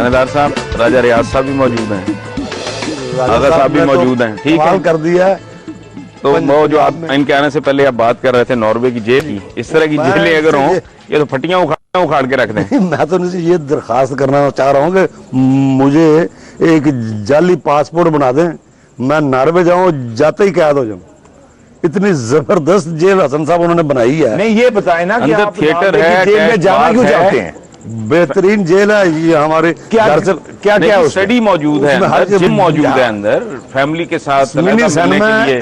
थानेदार साहब, राजा रियाज साहब भी मौजूद हैं, आगा साहब भी मौजूद हैं। ठीक है, कर दिया। तो वो जो आप इनके आने से पहले आप बात कर रहे थे नॉर्वे की जेल की, इस तरह की जेलें अगर हों, ये तो फटियां उखाड़ के रख दें। मैं तो उनसे ये दरखास्त करना चाह रहा हूँ कि मुझे एक जाली पासपोर्ट बना दें, मैं नॉर्वे जाऊँ, जाते ही कैद हो जाऊँ। इतनी जबरदस्त जेल हसन साहब उन्होंने बनाई है। नहीं ये बताएं ना कि अंदर आप थिएटर है, जेल में जाना क्यों चाहते हैं? बेहतरीन जेल है ये हमारे। क्या क्या स्टडी मौजूद है, अंदर जिम मौजूद है, अंदर फैमिली के साथ मिलने के लिए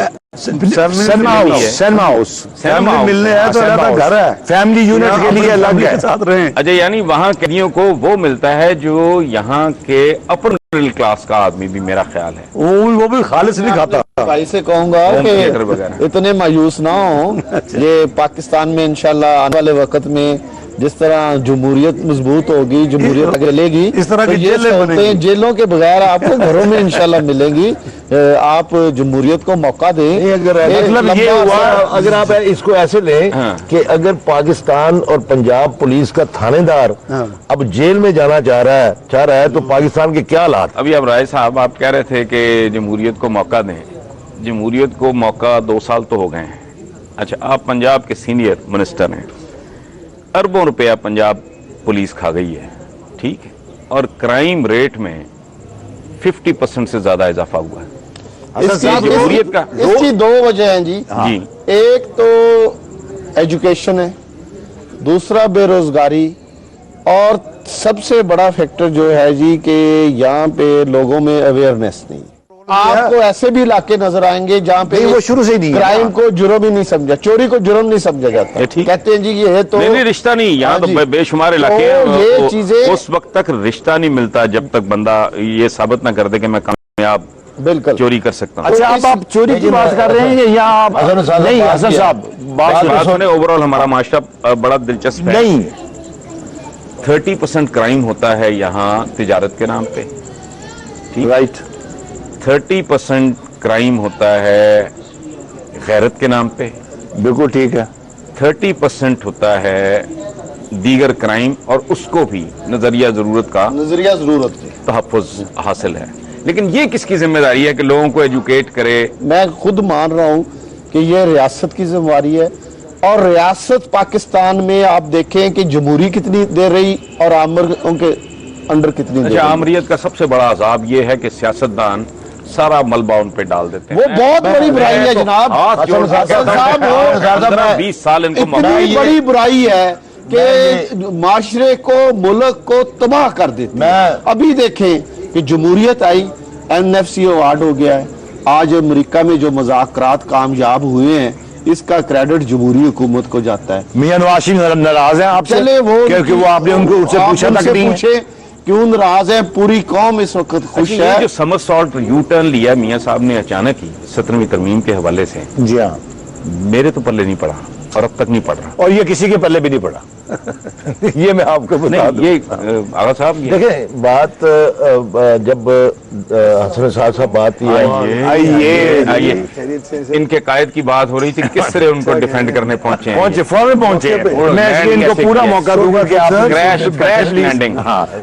सिनेमा हाउस मिलने है तो घर है, फैमिली यूनिट के लिए अलग है। साथ रहे। अच्छा, यानी वहाँ कैदियों को वो मिलता है जो यहाँ के अपर मिडिल क्लास का आदमी भी, मेरा ख्याल है वो भी खालिस नहीं खाता। भाई से कहूंगा कि इतने मायूस ना हो, ये पाकिस्तान में इंशाल्लाह आने वाले वक्त में जिस तरह जमहूरियत मजबूत होगी, जमहूरियत आगे चलेगी, इस तरह की जेलों के बगैर आपको घरों में इंशाल्लाह मिलेंगी। आप जमहूरियत को मौका दें। मतलब ये हुआ, अगर आप इसको ऐसे लें कि अगर पाकिस्तान और पंजाब पुलिस का थानेदार अब जेल में जाना चाह रहा है तो पाकिस्तान के क्या हालात? अभी अब राय साहब आप कह रहे थे कि जमहूरियत को मौका दें, जमहूरियत को मौका 2 साल तो हो गए हैं। अच्छा, आप पंजाब के सीनियर मिनिस्टर हैं, अरबों रुपया पंजाब पुलिस खा गई है, ठीक है, और क्राइम रेट में 50% से ज्यादा इजाफा हुआ है। जमहूरियत का इसकी 2 वजह हैं जी। एक तो एजुकेशन है, दूसरा बेरोजगारी, और सबसे बड़ा फैक्टर जो है जी कि यहाँ पे लोगों में अवेयरनेस नहीं। आपको ऐसे भी इलाके नजर आएंगे जहाँ पे वो शुरू से नहीं, क्राइम को जुर्म ही नहीं समझा, चोरी को जुर्म नहीं समझा जाता। कहते हैं जी ये तो नहीं, रिश्ता नहीं, यहाँ तो बेशुमार इलाके हैं, ये चीजें उस वक्त तक रिश्ता नहीं मिलता जब तक बंदा ये साबित ना कर दे कि मैं कामयाब बिल्कुल चोरी कर सकता हूँ। अच्छा, आप चोरी की बात कर रहे हैं या आप नहीं? हसन साहब बात सुने, ओवरऑल हमारा माशरा बड़ा दिलचस्प है। नहीं, 30% क्राइम होता है यहाँ तिजारत के नाम पे, राइट। 30% क्राइम होता है गैरत के नाम पे, बिल्कुल ठीक है। 30% होता है दीगर क्राइम, और उसको भी नजरिया जरूरत तहफ़्फ़ुज़ हासिल है। लेकिन ये किसकी जिम्मेदारी है कि लोगों को एजुकेट करे? मैं खुद मान रहा हूँ कि ये रियासत की जिम्मेदारी है, और रियासत पाकिस्तान में आप देखें कि जमहूरी कितनी दे रही और आमरों के अंडर कितनी दे रही। आमरीत का सबसे बड़ा अजाब ये है कि सियासतदान सारा मलबा उन पे डाल देते हैं। वो बहुत बड़ी बुराई है जनाब। 20 साल इनको इतनी बड़ी बुराई है कि माशरे को, मुल्क को तबाह कर देती है। अभी देखें कि जमहूरियत आई, NFC अवार्ड हो गया है, आज अमेरिका में जो मुज़ाकरात कामयाब हुए हैं इसका क्रेडिट जमहूरी हुकूमत को जाता है। मियां नवाज शरीफ नाराज हैं आपसे? चले क्योंकि वो आपने उनको उससे पूछा था कि पूछे क्यों नाराज है? पूरी कौम इस वक्त खुश है। जो समरसॉल्ट यू टर्न लिया मियां साहब ने अचानक ही 17वीं तरमीम के हवाले से, जी हाँ, मेरे तो पल्ले नहीं पड़ा और अब तक नहीं पड़ रहा, और ये किसी के पल्ले भी नहीं पड़ा। ये मैं आपको बता दूं। ये आगा साहब देखें, बात जब हसन साहब बात आइए इनके कायद की बात हो रही थी, किस तरह उनको डिफेंड करने पहुंचे फौरन पहुंचे। मैं इनको पूरा मौका दूंगा कि आप क्रैश लैंडिंग।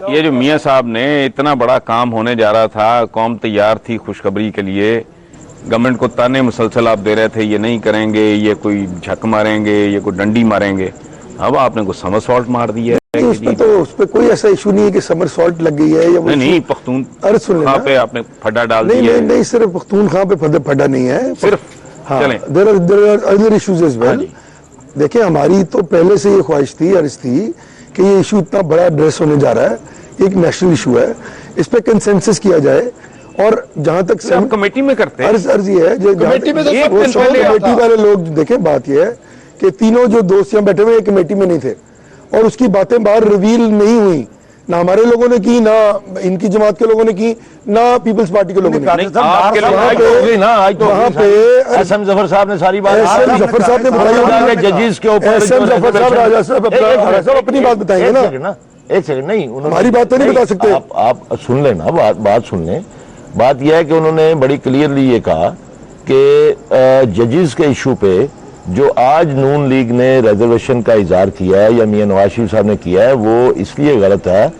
ये जो मियां साहब ने इतना बड़ा काम होने जा रहा था, कौम तैयार थी खुशखबरी के लिए, गवर्नमेंट को ताने मुसलसल आप दे रहे थे, ये नहीं करेंगे, ये कोई झक मारेंगे, ये कोई डंडी मारेंगे, अब आपने कुछ समरसॉल्ट मार दिया है। उस पर कोई ऐसा इशू नहीं है कि समरसॉल्ट लग गई है या नहीं, पख्तूनख्वा पे आपने फड्डा डाल दिया है। नहीं, सिर्फ पख्तूनख्वा पे फड्डा नहीं है, सिर्फ there are other issues as well. देखिए, हमारी तो पहले से ये ख्वाहिश थी, अर्ज थी कि ये इशू इतना बड़ा एड्रेस होने जा रहा है, एक नेशनल इशू है, इस पे कंसेंसस किया जाए। और जहां तक कमेटी में करते हैं, अर्ज ये है जो कमेटी वाले लोग देखें, बात ये है कि तीनों जो दोस्त यहाँ बैठे हुए एक कमेटी में नहीं थे, और उसकी बातें बाहर रिवील नहीं हुई, ना हमारे लोगों ने की, ना इनकी जमात के लोगों ने की, ना पीपल्स पार्टी के लोगों ने की। वहाँ पे एसएम जफर साहब ने सारी बात, जफर साहब ने बताई, जजेस के ऊपर एसएम जफर साहब, राजा साहब अपनी बात बताएंगे ना। एक सेकंड, नहीं हमारी बात तो नहीं बता सकते। आप सुन लेना, बात सुन लें। बात यह है कि उन्होंने बड़ी क्लियरली ये कहा कि जजेस के इशू पे जो आज नून लीग ने रिजर्वेशन का इजहार किया है या मियां नवाज शरीफ साहब ने किया है, वो इसलिए गलत है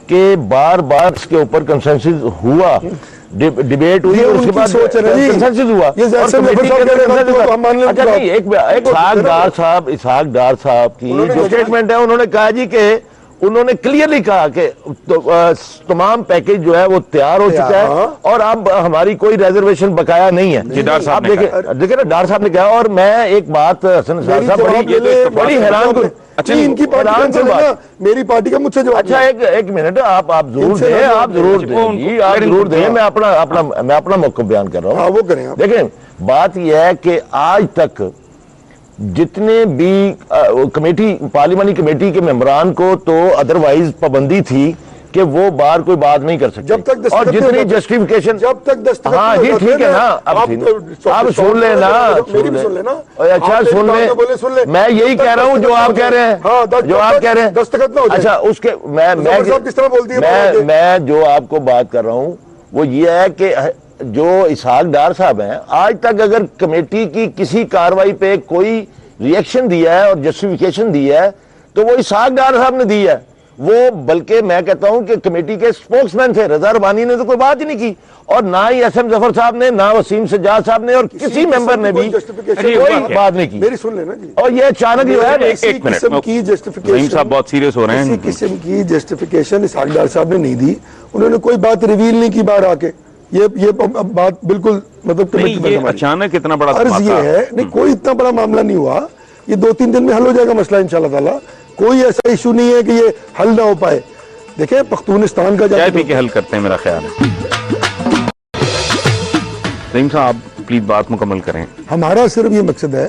कि बार बार इसके ऊपर कंसेंसस हुआ, डिबेट हुई ये और उसके उनकी बाद सोच है ना जी। कंसेंस हुआ। ये जैसे और कमेटी जफर साहब के कह रहे हैं, consensus तो हम मान लें अच्छा बात। नहीं, एक इसहाक डार साहब की उन्होंने जो स्टेटमेंट है, उन्होंने कहा जी कि उन्होंने क्लियरली कहा कि तमाम पैकेज जो है वो तैयार हो चुका है और अब हमारी कोई रिजर्वेशन बकाया नहीं है। जी, डार साहब आप ने देखिए ना, डार साहब ने कहा। और मैं एक बात हसन साहब बड़ी हैरान को, अच्छा इनकी पार्टी का ना, मेरी पार्टी का मुझसे जवाब अच्छा एक मिनट, आप जरूर इनसे दें, आप जरूर उनको- दें जी, आप जरूर दें। मैं अपना मौक़िफ़ बयान कर रहा हाँ, हूँ। वो करें आप। देखें, बात यह है कि आज तक जितने भी कमेटी, पार्लियामानी कमेटी के मेंबरान को तो अदरवाइज पाबंदी थी कि वो बाहर कोई बात नहीं कर सकते, जब तक दस्तखत और जितनी नहीं होता, जस्टिफिकेशन, जब तक दस्तखत हाँ नहीं जी होता ठीक है ना, ना, आप आप सुन लेना, मेरी भी सुन लेना। अच्छा आप मेरी सुन बात तो बोले, सुन ले। ले, मैं यही जब तक कह रहा हूँ जो दस्तखत आप ना कह हो रहे जाए। हैं, हाँ, जो आप कह रहे हैं, दस्तखत ना हो जाए। अच्छा उसके जफर साहब किस तरह बोलती है मैं जो आपको बात कर रहा हूँ वो ये है कि जो इसहाक डार साहब हैं, आज तक अगर कमेटी की किसी कार्रवाई पे कोई रिएक्शन दिया है और जस्टिफिकेशन दिया है तो वो इसहाक डार साहब ने दी है। वो बल्कि मैं कहता हूं कि कमेटी के स्पोक्समैन थे, रजा रबानी ने तो कोई बात ही नहीं की, और ना ही एसएम जफर साहब ने, ना वसीम सज्जाद साहब ने, और किसी मेंबर ने भी कोई बात नहीं की। मेरी सुन लेना जी। और ये अचानक जो है एक मिनट, किस्म की रहीम जस्टिफिकेशन, साहब बहुत सीरियस हो रहे हैं। किसी किस्म की जस्टिफिकेशन इसहाक डार साहब ने नहीं दी। उन्होंने कोई बात रिवील नहीं की बाहर आके। ये बात बिल्कुल मतलब नहीं, ये अचानक इतना बड़ा अर्ज ये धमाका। है, नहीं कोई इतना बड़ा मामला नहीं हुआ, ये 2-3 दिन में हल हो जाएगा मसला इंशाल्लाह ताला। कोई ऐसा इशू नहीं है कि ये हल ना हो पाए। देखें पख्तूनिस्तान का चाय पी के हल करते हैं मेरा ख्याल है। रहीम साहब आप प्लीज बात मुकम्मल करें। हमारा सिर्फ ये मकसद है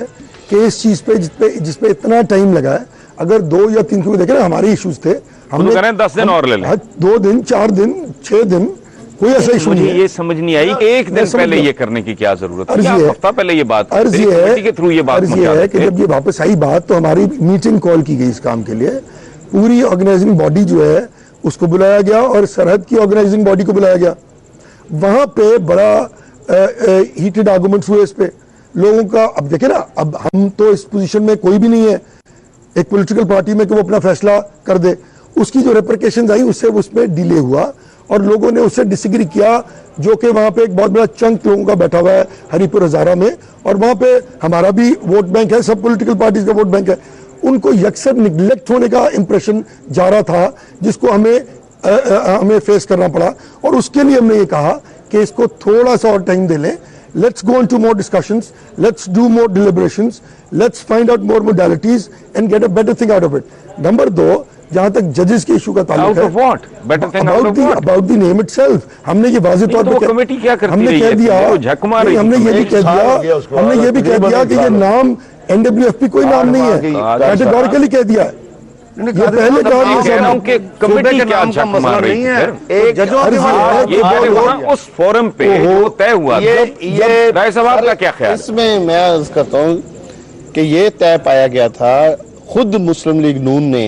कि इस चीज पे जिसपे इतना टाइम लगा है, अगर 2 या 3 क्योंकि देखे ना हमारे इश्यूज थे, कह रहे हैं 10 दिन और ले लें। 2 दिन 4 दिन 6 दिन कोई ऐसा इशू मुझे नहीं है। ये समझ नहीं आई कि एक दिन पहले ये करने की क्या जरूरत है। अर्ज क्या ये है, हफ्ता पहले ये बात अर्ज ये कमेटी के थ्रू ये बात अर्ज ये है कि जब ये वापस आई बात, तो हमारी मीटिंग कॉल की गई इस काम के लिए। पूरी ऑर्गेनाइजिंग बॉडी जो है उसको बुलाया गया और सरहद की ऑर्गेनाइजिंग बॉडी को बुलाया गया। वहां पे बड़ा हीटेड आर्गुमेंट्स हुए इस पे लोगों का। अब देखे ना, अब हम तो इस पोजीशन में कोई भी नहीं है एक पॉलिटिकल पार्टी में कि वो अपना फैसला कर दे। उसकी जो रेपरकेशंस आई उससे उसमें डिले हुआ और लोगों ने उससे डिसएग्री किया, जो कि वहां पे एक बहुत बड़ा चंक लोगों का बैठा हुआ है हरीपुर हजारा में, और वहां पे हमारा भी वोट बैंक है, सब पॉलिटिकल पार्टीज का वोट बैंक है। उनको यकसर निगलेक्ट होने का इंप्रेशन जा रहा था, जिसको हमें फेस करना पड़ा। और उसके लिए हमने ये कहा कि इसको थोड़ा सा और टाइम दे लें। Let's go into more discussions, let's do more deliberations, let's find out more modalities and get a better thing out of it. Number 2, जहां तक जजेस के इशू का ताल्लुक है, अबाउट द नेम इटसेल्फ, हमने ये वाज़ेह तौर पे कमेटी क्या करती हमने रही कह है? दिया, वो झक मार रही हमने थी। ये भी कह दिया, हमने ये भी कह दिया कि ये नाम एनडब्ल्यूएफपी कोई नाम नहीं है, कैटेगोरिकली कह दिया है। ये पहले कह रहा हूं कि कमेटी क्या झक मार रही है। एक उस फोरम पे वो तय हुआ। ये राय साहब का क्या ख्याल है? इसमें मैं अर्ज करता हूँ कि ये तय पाया गया था, खुद मुस्लिम लीग नून ने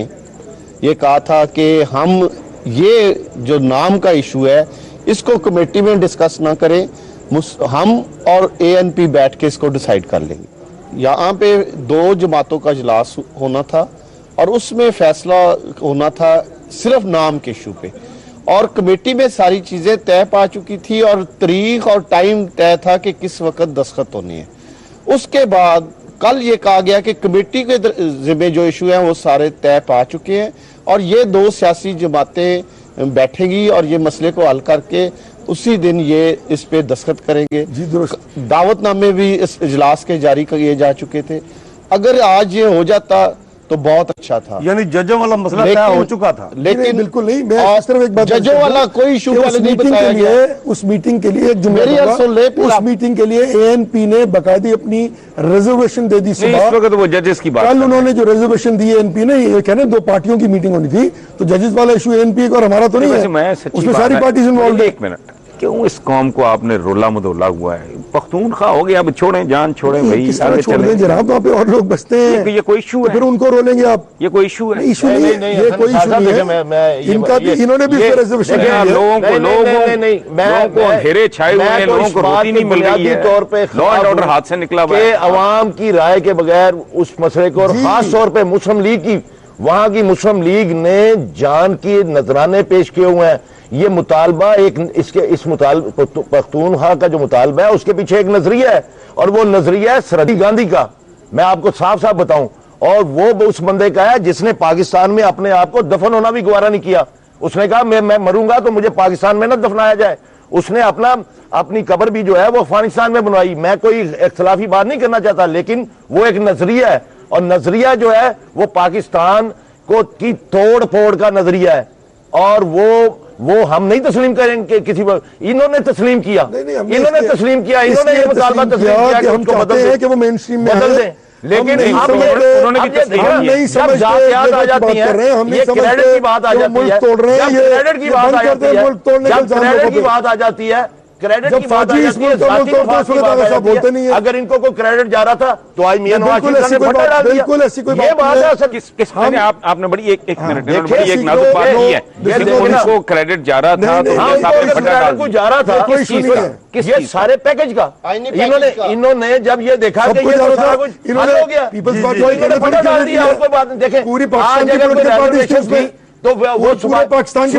ये कहा था कि हम ये जो नाम का इशू है इसको कमेटी में डिस्कस ना करें, हम और एएनपी बैठ के इसको डिसाइड कर लेंगे। यहाँ पे 2 जमातों का इजलास होना था और उसमें फैसला होना था सिर्फ नाम के इशू पे, और कमेटी में सारी चीजें तय पा चुकी थी और तारीख और टाइम तय था कि किस वक्त दस्तखत होने हैं। उसके बाद कल ये कहा गया कि कमेटी के जिम्मे जो इशू हैं वो सारे तय पा चुके हैं और ये 2 सियासी जमातें बैठेंगी और ये मसले को हल करके उसी दिन ये इस पे दस्तखत करेंगे। दावतनामे भी इस इजलास के जारी किए जा चुके थे। अगर आज ये हो जाता तो बहुत अच्छा था, यानी जजों वाला मसला तय हो चुका था। लेकिन बिल्कुल नहीं, मैं सिर्फ एक बात जजों वाला कोई इशू पहले नहीं बताया गया। उस मीटिंग के लिए एक जुम्मेदार उस मीटिंग के लिए एएनपी ने बाकायदे अपनी रिजर्वेशन दे दी सुबह। इस वक्त वो जजेस की बात कल उन्होंने जो रिजर्वेशन दी एएनपी ने, ये कहने 2 पार्टियों की मीटिंग होनी थी, तो जजेस वाला इशू एएनपी और हमारा तो नहीं है, उसमें सारी पार्टीज इन्वॉल्व है। एक मिनट, क्यों इस कौम को आपने रोला मदोला हुआ है? पख्तूनख्वा हो गया, अब छोड़ें, जान छोड़ें भाई, आगे चलें। जनाब वहाँ पे और लोग बसते हैं, ये कोई इशू है? फिर उनको रोलेंगे आप? ये कोई इशू है? इशू नहीं, ये कोई इशू नहीं है। इनका भी, इन्होंने भी रिजर्वेशन दिया। लोगों को अंधेरे छाए हुए हैं, लोगों को रोटी नहीं मिल रही है, तौर पे लॉ एंड ऑर्डर हाथ से निकला हुआ है। अवाम की राय के बगैर उस मसले को, और खास तौर पे मुस्लिम लीग की वहां की मुस्लिम लीग ने जान की नजराने पेश किए हुए हैं। ये मुतालबा इस पख्तूनख्वा का जो मुतालबा है उसके पीछे एक नजरिया है, और वो नजरिया है सरहदी गांधी का। मैं आपको साफ साफ बताऊं, और वो उस बंदे का है जिसने पाकिस्तान में अपने आप को दफन होना भी गवारा नहीं किया। उसने कहा मैं मरूंगा तो मुझे पाकिस्तान में ना दफनाया जाए। उसने अपनी कब्र भी जो है वो अफगानिस्तान में बनवाई। मैं कोई इख्तलाफी बात नहीं करना चाहता, लेकिन वो एक नजरिया है, और नजरिया जो है वो पाकिस्तान की तोड़ फोड़ का नजरिया है, और वो हम नहीं तस्लीम करेंगे किसी पर। इन्होंने तस्लीम किया, इन्होंने तस्लीम किया, इन्होंने ये मुतालबा तस्लीम किया कि उसको बदल दें। लेकिन उन्होंने भी जब जातियात आ जाती है, ये क्रेडिट की बात आ जाती है, क्रेडिट की बात आ जाती है, क्रेडिट की बात आ जाती है, क्रेडिट की बात आ जाती है, जाति मफाद की बात आ जाती है। अगर इनको कोई क्रेडिट जा रहा था तो आज मियां नवाज शरीफ ने फटा डाल दिया। ये बात है असल। किसने आपने बड़ी एक मिनट बड़ी एक नाजुक बात की है, उनको क्रेडिट जा रहा था तो को जा रहा था किस चीज का, ये सारे पैकेज का। इन्होंने जब ये देखा कि ये सारा कुछ हल हो गया, इन्होंने फटा डाल दिया। और कोई बात नहीं, देखें आज अगर कोई रिजर्वेशन थी तो वो पाकिस्तान की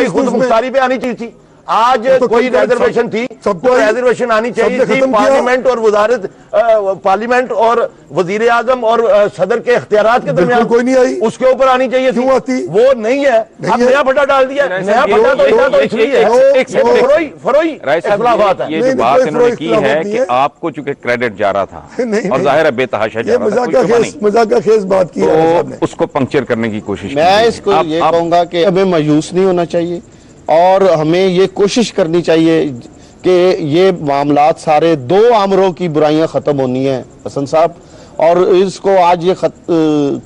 खुद मुख्तारी पे आनी चाहिए थी। आज कोई रिजर्वेशन थी, सबको रिजर्वेशन आनी चाहिए थी। पार्लियामेंट और वजारत पार्लियामेंट और वजीर आजम और सदर के इख्तियारात के दरमियान कोई नहीं आई, उसके ऊपर आनी चाहिए थी। वो नहीं है। अब नया फटा डाल दिया। नया फटा तो इसलिए फरोई इख्तिलाफात है। ये जो बात इन्होंने की है कि आपको चूंकि क्रेडिट जा रहा था और जाहिर है बेतहाशा जा रहा था, मजाक का खेज बात की तो उसको पंक्चर करने की कोशिश। मैं इसको ये कहूंगा कि हमें मायूस नहीं होना चाहिए, और हमें ये कोशिश करनी चाहिए कि ये मामलात सारे दो आमरों की बुराइयां खत्म होनी है हसन साहब, और इसको आज ये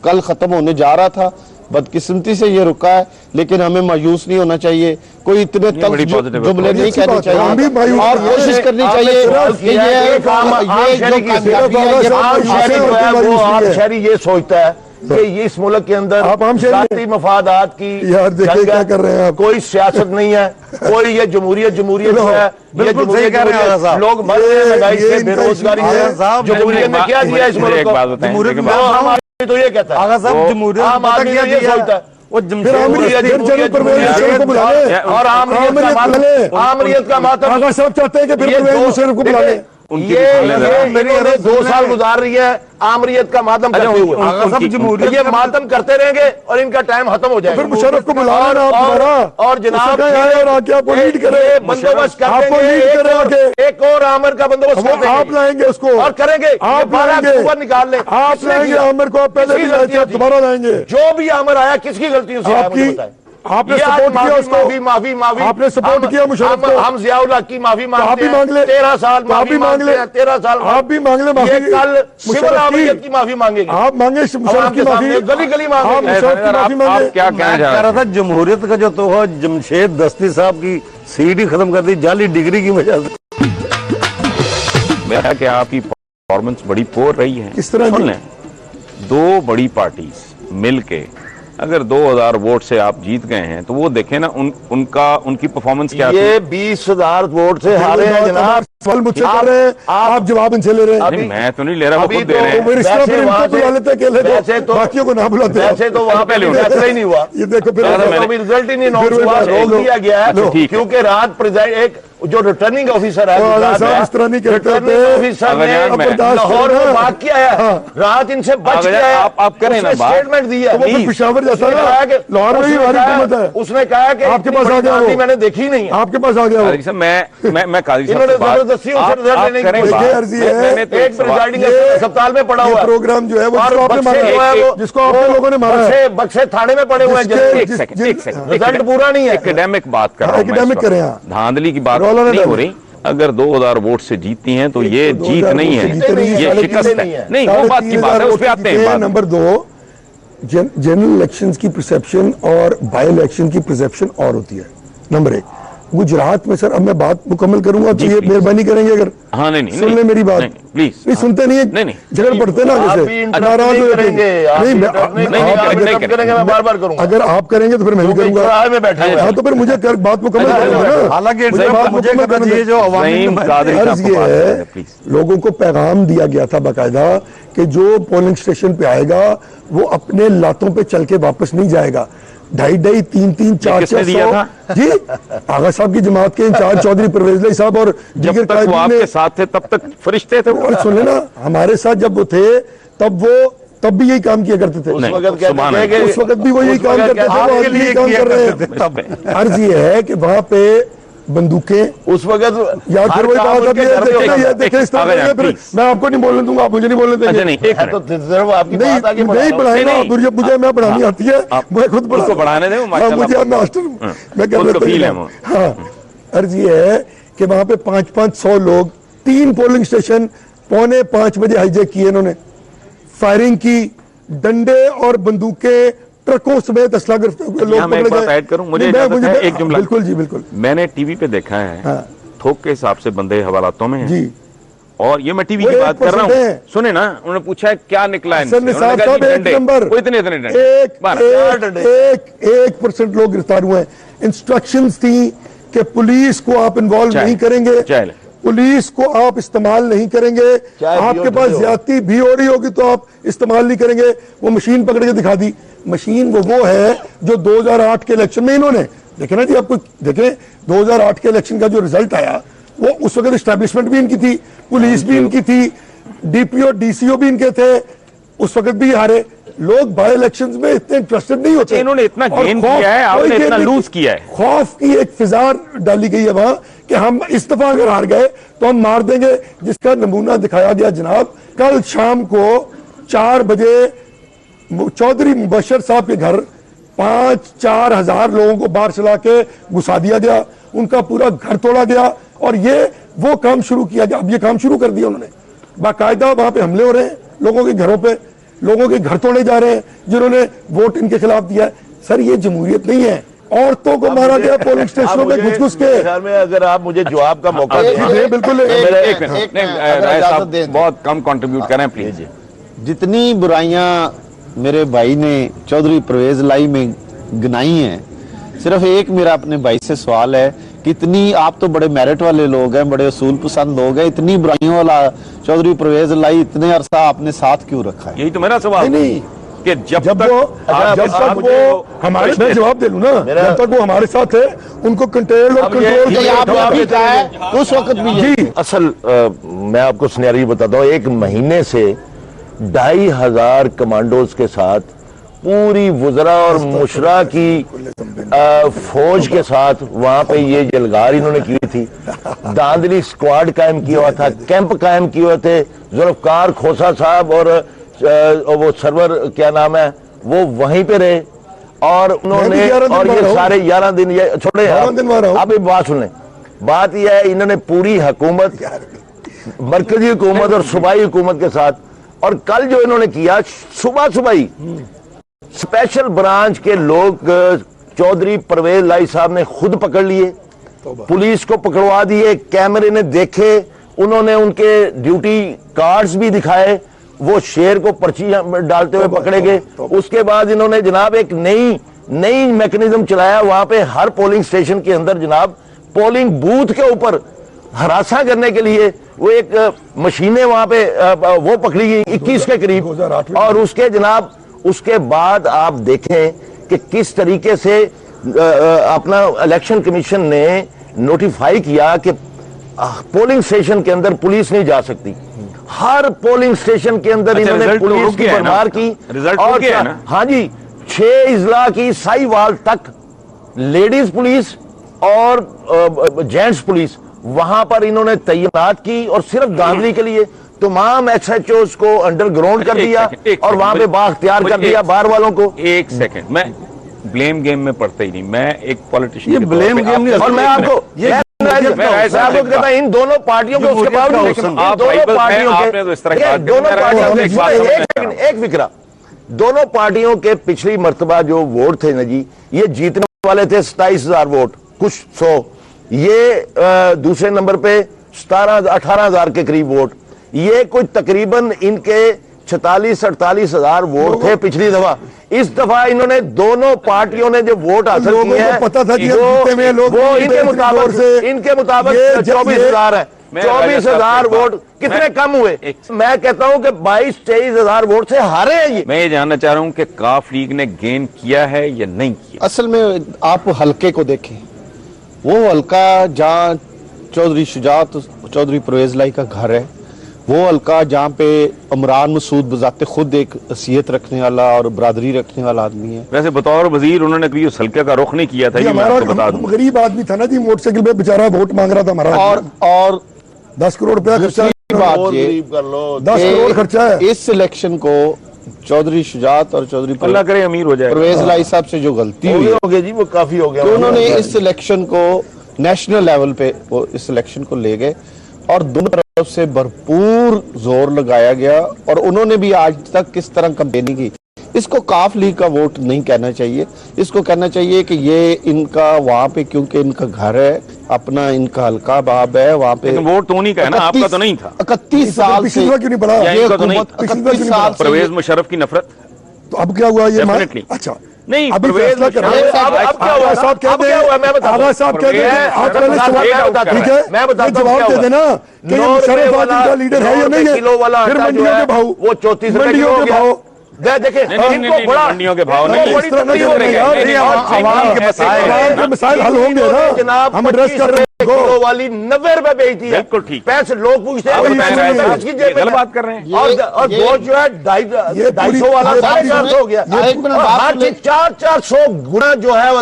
कल खत्म होने जा रहा था, बदकिस्मती से ये रुका है। लेकिन हमें मायूस नहीं होना चाहिए, कोई इतने तल्ख जुमले नहीं कहने चाहिए, और कोशिश करनी चाहिए कि शहरी ये सोचता है कि ये इस मुल्क के अंदर जाती मफादात की क्या कर रहे हैं, कोई सियासत नहीं है, कोई ये जमहूरियत जो है, ये जमहूरियत लोग मर रहे हैं, महंगाई से, बेरोजगारी से। जमहूरियत ने क्या दिया इस मुल्क को? तो ये कहता है आम आदमी ये सोचता है वो और आमरीत का मातम सब चाहते हैं कि फिर मुशर्रफ को बुला लें। मेरी 2 साल गुजार रही है आमरीत का मातम करते हुए। ये मातम करते रहेंगे और इनका टाइम खत्म हो जाएगा। फिर मुशर्रफ को बुला लेना और जनाब बंदोबस्त एक और आमिर का बंदोबस्त आप लाएंगे उसको और करेंगे, आप लाएंगे, निकाल ले, आप लाएंगे आमिर को, आप पहले दोबारा लाएंगे। जो भी आमिर आया किसकी गलती से आपकी, आपने सपोर्ट किया उसको, माफी आपने सपोर्ट किया मुशर्रफ को। हम जियाउल हक की माफी मांग ले, 13 साल आप भी मांग ले, 13 साल आप भी मांग ले माफी। कल सिविल आमरीत की माफी मांगेंगे, आप मांगे मुशर्रफ की माफी, गली गली मांगेंगे। मुशर्रफ की माफी मांगे। क्या कहना चाह रहा था? जमहूरियत का जो तो जमशेद दस्ती साहब की सीडी खत्म कर दी जाली डिग्री की वजह से। मेरा कि आपकी परफॉर्मेंस बड़ी पोर रही है। किस तरह? सुन लें, 2 बड़ी पार्टीज मिलके अगर 2000 वोट से आप जीत गए हैं तो वो देखें ना उनकी परफॉर्मेंस क्या थी। ये 20,000 वोट से हारे हैं जनाब। सवाल मुझसे कर रहे हैं, आप जवाब इनसे ले रहे हैं। मैं तो नहीं ले रहा, वो खुद दे रहे हैं। बुला लेते अकेले तो बाकियों को ना बुलाते। वैसे तो वहाँ पे फैसला ही नहीं हुआ। ये देखो फिर रिजल्ट ही नहीं अनाउंस हुआ, रोक दिया गया है क्योंकि रात एक जो रिटर्निंग ऑफिसर है, रिटर्निंग ऑफिसर ने लाहौर में भाग के आया, रात इनसे बच के आया। आप करें ना, स्टेटमेंट दिया पिशावर जैसा लाहौर में ही हमारी हुकूमत है। उसने कहा कि आपके पास आ गया, मैंने देखी नहीं, आपके पास आ गया। मैं काजी साहब जबरदस्ती एक प्रिजाइडिंग अस्पताल में पड़ा हुआ प्रोग्राम जो है वो जिसको आप लोगों ने मारा है, बक्से थाने में पड़े हुए हैं। एक सेकंड रिजल्ट पूरा नहीं है। एकेडमिक बात कर रहा हूं, एकेडमिक करें, धांधली की बात नहीं हो रही। अगर 2000 वोट से जीतती हैं तो ये जीत नहीं है, ये शिकस्त है। नहीं, वो बात की बात है, उस पे आते हैं। नंबर 2, जनरल इलेक्शंस की परसेप्शन और बाई इलेक्शन की परसेप्शन और होती है। नंबर 1। गुजरात में सर, अब मैं बात मुकम्मल करूंगा तो ये मेहरबानी करेंगे अगर हाँ नहीं सुन ले मेरी बात, प्लीज नहीं सुनते नहीं नहीं, झगड़ पड़ते ना आप भी जैसे interrupt नाराज नहीं हो जाते करेंगे, हैं। आप नहीं भी मैं- interrupt नहीं मैं- करेंगे, आप आप अगर- interrupt करेंगे, मैं बार-बार करूंगा। अगर आप करेंगे तो फिर मैं भी क्योंकि करूंगा। चौराहे में बैठा हुआ है। हाँ तो फिर मुझे बात मुकम्मल करने दो ना। हालांकि मुझे इंटरप्ट बात मुझे मुकम्मल करना करने चाहिए दो। जो अवामी रहीम नुमाइंदे- कादरी अर्ज साहब ये को बात है, करने दें, प्लीज। लोगों को पैगाम दिया गया था बाकायदा कि जो पोलिंग स्टेशन पे आएगा वो अपने लातों पे चल के वापस नहीं जाएगा। 2.5, 3, 4, किसने 4 दिया था? जी आगा साहब की जमात के इंचार्ज चौधरी परवेज लाई साहब और जब दीगर तक वो कायदीन ने। आपके साथ थे तब तक फरिश्ते थे वो। और सुन लेना, हमारे साथ जब वो थे तब भी यही काम किया करते थे। उस नहीं, वक्त कहते सुभान थे कि उस वक्त भी वो यही उस काम वक्त करते थे, कहते वो थे आज आपके भी यही लिए काम किया कर रहे करते थे तब। हैं। अर्ज ये है कि वहां पे बंदूकें उस वक्त या फिर वही बात अब ये देखे ना, ये देखे इस तरह आगे जाएं, करेंगे, फिर please। मैं आपको नहीं बोलने दूंगा, आप मुझे नहीं बोलने अच्छा देंगे। नहीं, एक है तो मिनट। सिर्फ आपकी नहीं बात आगे बढ़ा नहीं रहा हूं। बढ़ाएगा, नहीं, मुझे मैं बढ़ानी आती है, मैं खुद बढ़ा उसको बढ़ाने दें, वो माशाल्लाह मुझे बहुत- मास्टर हूं। मैं क्या खुद कहता कफील है हूं, वो। हाँ अर्ज ये है कि वहां पे 500 लोग 3 पोलिंग स्टेशन 4:45 बजे हाईजैक किए इन्होंने, फायरिंग की, डंडे और बंदूकें ट्रकों समेत असला गिरफ्तार लोग यहाँ मैं एक पकड़े बात गए। ऐड करूं, मुझे नहीं, मैं- इजाजत है, एक जुमला। बिल्कुल जी बिल्कुल मैंने टीवी पे देखा है, हाँ। थोक के हिसाब से बंदे हवालातों में हैं। जी और ये मैं टीवी वो की बात कर रहा 1% है। हूँ। सुने ना, उन्होंने पूछा है क्या निकला है सर इनसे? निसार उन्होंने कहा साहब जी एक डंडे। नंबर, वो इतने डंडे। एक बारह। 1% लोग गिरफ्तार हुए हैं। इंस्ट्रक्शंस थी कि पुलिस को आप इन्वॉल्व चाहे- नहीं करेंगे, चाहे। पुलिस को आप इस्तेमाल नहीं करेंगे, चाहे आपके भी पास हो। ज्यादती भी हो रही होगी तो आप इस्तेमाल नहीं करेंगे। वो मशीन पकड़ के दिखा दी, मशीन वो है जो 2008 के इलेक्शन में इन्होंने देखे ना जी, आपको देखें 2008 के इलेक्शन का जो रिजल्ट आया वो उस वक्त एस्टैब्लिशमेंट भी इनकी थी, पुलिस भी इनकी थी, डीपीओ डीसीओ भी इनके थे, उस वक्त भी हारे। लोग बाई इलेक्शंस में इतने इंटरेस्टेड नहीं होते। इन्होंने इतना और गेन खौफ- किया है, कोई आपने गेन इतना नहीं- लूज किया है। खौफ की एक फिजा डाली गई है वहां कि हम इस दफा अगर हार गए तो हम मार देंगे, जिसका नमूना दिखाया गया जनाब कल शाम को 4 बजे चौधरी मुबशर साहब के घर 5-4 हजार लोगों को बाहर चला के घुसा दिया गया, उनका पूरा घर तोड़ा गया और ये वो काम शुरू किया गया। अब ये काम शुरू कर दिया उन्होंने, बाकायदा वहां पे हमले हो रहे हैं लोगों के घरों पे, लोगों के घर तोड़े जा रहे हैं जिन्होंने वोट इनके खिलाफ दिया है। सर ये जमहूरियत नहीं है, औरतों को मारा गया पोलिंग स्टेशनों पे घुस घुस के। ख्याल में अगर आप मुझे जवाब का मौका एक- दें। जी, बिल्कुल एक मिनट, एक नहीं, मिनट, अगर राय इजाजत साहब दें तो। बहुत कम कंट्रीब्यूट करें प्लीज। जितनी बुराइयां मेरे भाई ने चौधरी परवेज लाई में गिनाई हैं, सिर्फ एक मेरा अपने भाई से सवाल है कि इतनी, आप तो बड़े मेरिट वाले लोग हैं, बड़े असूल पसंद लोग हैं, इतनी बुराइयों वाला चौधरी परवेज लाई इतने अरसा आपने साथ क्यों रखा है? यही तो मेरा सवाल नहीं, कि जब जब तक वो आपके जब साथ तक वो हमारे, मैं जवाब दे लूं ना, जब तक वो हमारे साथ है उनको कंट्रोल और अब ये- कंट्रोल ये आपने अभी कहा है, उस वक्त भी यही जी असल मैं आपको सिनेरियो बताता हूँ। एक महीने से 2500 कमांडोज के साथ पूरी वुजरा और मुशरा की फौज के साथ वहां पे ये जलगार इन्होंने की थी। दांदली स्क्वाड कायम किया हुआ था, कैंप कायम किए हुए थे। जुल्फकार खोसा साहब और वो सरवर क्या नाम है वो वहीं पे रहे और उन्होंने, 11 दिन और वहाँ ये रहा सारे 11 दिन ये छोड़े 12 दिन वहाँ रहा आप एक बात सुन लें। बात यह है इन्होंने पूरी हुकूमत, मरकजी हुकूमत और सूबाई हुकूमत के साथ, और कल जो इन्होंने किया सुबह ही स्पेशल ब्रांच के लोग चौधरी परवेज लाई साहब ने खुद पकड़ लिए, पुलिस को पकड़वा दिए, कैमरे ने देखे, उन्होंने उनके ड्यूटी कार्ड्स भी दिखाए, वो शेर को पर्ची डालते हुए पकड़े गए। उसके बाद इन्होंने जनाब एक नई मैकेनिज्म चलाया वहां पे हर पोलिंग स्टेशन के अंदर जनाब पोलिंग बूथ के ऊपर हरासा करने के लिए वो एक मशीनें वहां पे वो पकड़ी गई 21 के करीब। 2008 में। और उसके जनाब उसके बाद आप देखें कि किस तरीके से अपना इलेक्शन कमीशन ने नोटिफाई किया कि पोलिंग स्टेशन के अंदर पुलिस नहीं जा सकती। हर पोलिंग स्टेशन के अंदर अच्छा, इन्होंने रिजल्ट तो पुलिस रुक की गया है ना? भरमार की। रिजल्ट रुक और गया है ना? हाँ जी, 6 इजला की साहिवाल तक लेडीज पुलिस और जेंट्स पुलिस वहां पर इन्होंने तैनात की और सिर्फ दांदली के लिए तमाम एसएचओस को अंडरग्राउंड कर एक दिया सेकंड, एक और सेकंड, वहां पे बाख्तियार कर दिया बाहर वालों को। एक सेकंड, मैं ब्लेम गेम में पड़ता ही नहीं, मैं एक पॉलिटिशियन ये blame game नहीं, और मैं आपको कहता इन दोनों पार्टियों के उसके बावजूद आप दोनों पार्टियों आपने तो इस तरह की बात की। दोनों पार्टियों मैं एक बात के समझ एक सेकंड, एक फिक्रा, दोनों पार्टियों के पिछली मर्तबा जो वोट थे ना जी, ये जीतने वाले थे 27,000 वोट, कुछ 100, ये दूसरे नंबर पे 18,000 के करीब वोट। ये कोई तकरीबन इनके 46-48 हजार वोट थे पिछली दफा। इस दफा इन्होंने दोनों पार्टियों ने जो वोट हासिल किए हैं, पता था कि वो इनके मुताबिक 24,000 है। 24,000 वोट कितने कम हुए? मैं कहता हूं कि 22-23 हजार वोट से हारे हैं ये। मैं ये जानना चाह रहा हूं कि काफ लीग ने गेन किया है या नहीं किया। असल में आप हल्के को देखें, वो हल्का जहाँ चौधरी शुजात चौधरी परवेज लाई का घर है, वो हल्का जहाँ पे इमरान मसूद बजाते खुद एक हैसियत रखने वाला और बरादरी रखने वाला आदमी है। वैसे बतौर वजीर उन्होंने कभी उस हल्के का रुख नहीं किया था, ये मैं आपको बता दूं। गरीब आदमी था ना जी, मोटरसाइकिल पे बेचारा वोट मांग रहा था हमारा, और 10 करोड़ रुपया खर्चा, बात और ये गरीब कर लो। 10 करोड़ खर्चा है। इस इलेक्शन को चौधरी शुजात और चौधरी अल्लाह करे अमीर हो जाए। परवेज लाई साहब से जो गलती हुई हो गया जी, वो काफी हो गया। कि उन्होंने इस इलेक्शन को नेशनल लेवल पे वो इस इलेक्शन को ले गए और दोनों तरफ से भरपूर जोर लगाया गया, और उन्होंने भी आज तक किस तरह कैंपेनिंग की। इसको काफ लीग का वोट नहीं कहना चाहिए, इसको कहना चाहिए कि ये इनका वहां पे, क्योंकि इनका घर है अपना, इनका हल्का बाब है वहां पे। वोट तो नहीं का है ना, आपका तो नहीं था। 31 साल से क्यों नहीं बढ़ा? ये हुकूमत 31 साल से परवेज मुशर्रफ की नफरत। तो अब क्या हुआ ये? Definitely। अच्छा नहीं, अभी परवेज फैसला कर रहे हैं। मुशर्रफ अब क्या हुआ? साहब अब क्या हुआ? मैं बताता हूं। आगा साहब कहते हैं, आप पहले मैं सवाल बताता हूं। ठीक है, मैं बताता हूं जवाब क्या दे हुआ। देना कि ये 9 मुशर्रफ रुपए आज इनका लीडर है या नहीं है। किलो वाला फिर आटा जो मंडियों है के भाव, वो 34 रुपए मंडियों किलो हो के गया। भाव देखे नहीं, बड़ा मंडियों के भाव इनको नहीं, बड़ी इस तरह तकलीफ नहीं हो रही है। करेंगे। नहीं, आवाम के मसाइल हल होंगे ना, जनाब हम एड्रेस कर रहे हैं। किलो वाली 90 रुपए बेचती है। बिल्कुल ठीक। पैसे लोग पूछते हैं, आप बता रहे हैं, पैसे की जेब में गलत बात कर रहे हैं। और वो जो है 250 वाला 450 हो गया। और हर चीज 400 गुना जो है